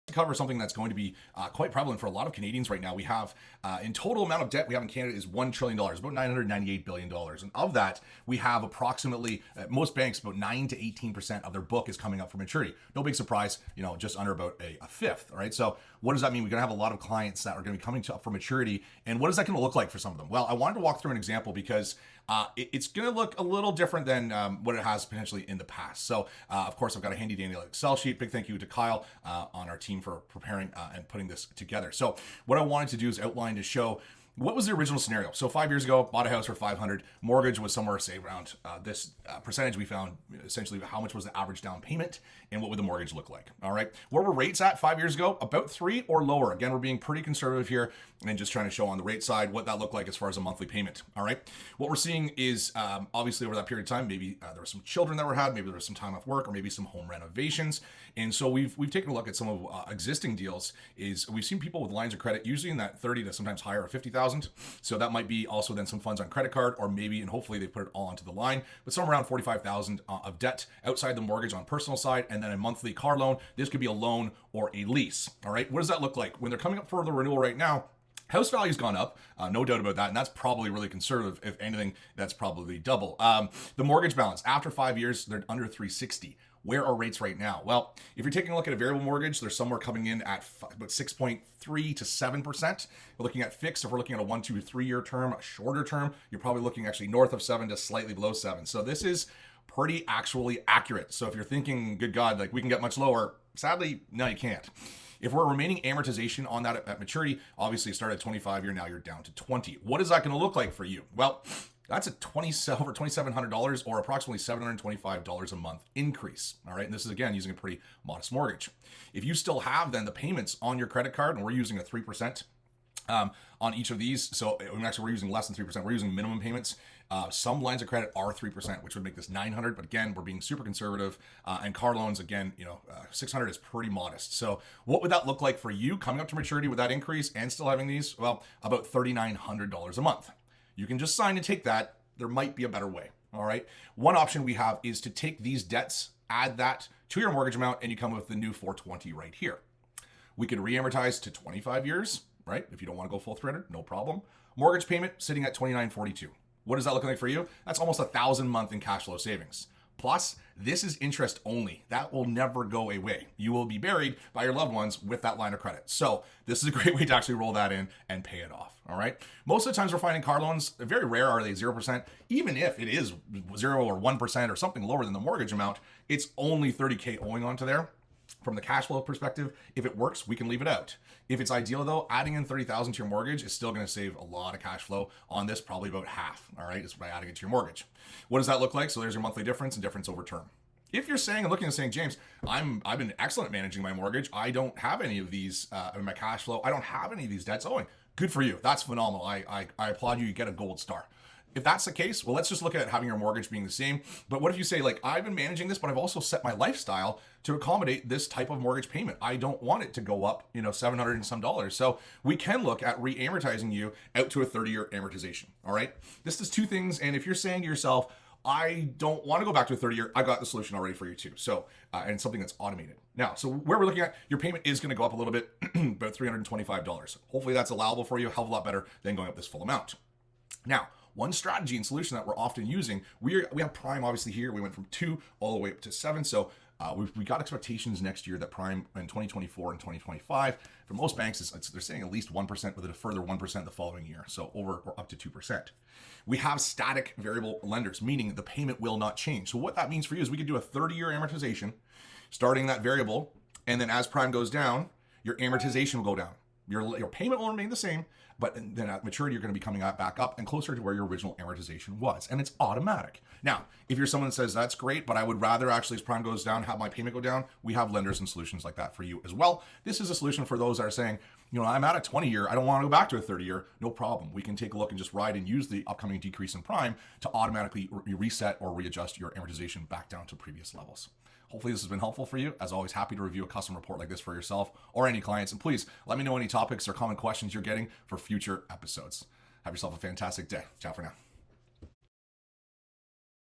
to cover something that's going to be quite prevalent for a lot of Canadians right now. We have, in total amount of debt we have in Canada is $1 trillion, about $998 billion. And of that, we have approximately, most banks, about 9 to 18% of their book is coming up for maturity. No big surprise, just under about a fifth, all right? So what does that mean? We're going to have a lot of clients that are going to be coming up for maturity. And what is that going to look like for some of them? Well, I wanted to walk through an example because it's going to look a little different than what it has potentially in the past. So, of course, I've got a handy dandy Excel sheet. Big thank you to Kyle on our team for preparing and putting this together. So what I wanted to do is outline to show what was the original scenario. So 5 years ago, bought a house for 500. Mortgage was somewhere, say, around this percentage. We found essentially how much was the average down payment and what would the mortgage look like. All right. Where were rates at 5 years ago? About 3 or lower. Again, we're being pretty conservative here and just trying to show on the rate side what that looked like as far as a monthly payment. All right. What we're seeing is obviously over that period of time, maybe there were some children that were had, maybe there was some time off work, or maybe some home renovations. And so we've taken a look at some of existing deals. Is we've seen people with lines of credit usually in that 30 to sometimes higher of 50,000. So that might be also then some funds on credit card, or maybe, and hopefully they put it all onto the line, but somewhere around 45,000 of debt outside the mortgage on personal side, and then a monthly car loan. This could be a loan or a lease. All right. What does that look like when they're coming up for the renewal right now? House value's gone up, no doubt about that, and that's probably really conservative. If anything, that's probably double. The mortgage balance after 5 years, they're under 360. Where are rates right now? Well, if you're taking a look at a variable mortgage, they're somewhere coming in at about 6.3 to 7%. We're looking at fixed. If we're looking at a 1, 2, 3 year term, a shorter term, you're probably looking actually north of 7 to slightly below 7. So this is pretty actually accurate. So if you're thinking, good God, like we can get much lower, sadly, no, you can't. If we're remaining amortization on that at maturity, obviously you start at 25 year, now you're down to 20. What is that going to look like for you? Well, that's a over $2,700 or approximately $725 a month increase. All right. And this is, again, using a pretty modest mortgage. If you still have then the payments on your credit card, and we're using a 3% on each of these. So actually we're using less than 3%. We're using minimum payments. Some lines of credit are 3%, which would make this 900. But again, we're being super conservative. And car loans, again, 600 is pretty modest. So what would that look like for you coming up to maturity with that increase and still having these? Well, about $3,900 a month. You can just sign and take that. There might be a better way. All right. One option we have is to take these debts, add that to your mortgage amount, and you come with the new 420 right here. We could reamortize to 25 years, right? If you don't want to go full 300, no problem. Mortgage payment sitting at $2,942. What does that look like for you? That's almost $1,000 a month in cash flow savings. Plus, this is interest only. That will never go away. You will be buried by your loved ones with that line of credit. So this is a great way to actually roll that in and pay it off. All right. Most of the times we're finding car loans, very rare are they 0%. Even if it is 0 or 1% or something lower than the mortgage amount, it's only $30K owing onto there. From the cash flow perspective, if it works, we can leave it out. If it's ideal though, adding in $30,000 to your mortgage is still going to save a lot of cash flow on this, probably about half. All right, it's by adding it to your mortgage. What does that look like? So there's your monthly difference and difference over term. If you're saying and looking and saying, James, I've been excellent at managing my mortgage. I don't have any of these in my cash flow. I don't have any of these debts owing. Good for you. That's phenomenal. I applaud you. You get a gold star. If that's the case, well, let's just look at having your mortgage being the same. But what if you say, like, I've been managing this, but I've also set my lifestyle to accommodate this type of mortgage payment. I don't want it to go up, $700 and some dollars. So we can look at re-amortizing you out to a 30-year amortization. All right. This is two things. And if you're saying to yourself, I don't want to go back to a 30-year, I got the solution already for you too. So, and something that's automated. Now, so where we're looking at, your payment is going to go up a little bit, about $325. Hopefully that's allowable for you, a hell of a lot better than going up this full amount. Now, one strategy and solution that we're often using, we have Prime obviously here. We went from 2 all the way up to 7. So we got expectations next year that Prime in 2024 and 2025, for most banks, they're saying at least 1% with a further 1% the following year. So over or up to 2%. We have static variable lenders, meaning the payment will not change. So what that means for you is we could do a 30-year amortization, starting that variable. And then as Prime goes down, your amortization will go down. Your payment will remain the same, but then at maturity, you're going to be coming back up and closer to where your original amortization was. And it's automatic. Now, if you're someone that says, that's great, but I would rather actually, as Prime goes down, have my payment go down, we have lenders and solutions like that for you as well. This is a solution for those that are saying, I'm at a 20-year, I don't want to go back to a 30-year. No problem. We can take a look and just ride and use the upcoming decrease in Prime to automatically reset or readjust your amortization back down to previous levels. Hopefully this has been helpful for you. As always, happy to review a custom report like this for yourself or any clients. And please let me know any topics or common questions you're getting for future episodes. Have yourself a fantastic day. Ciao for now.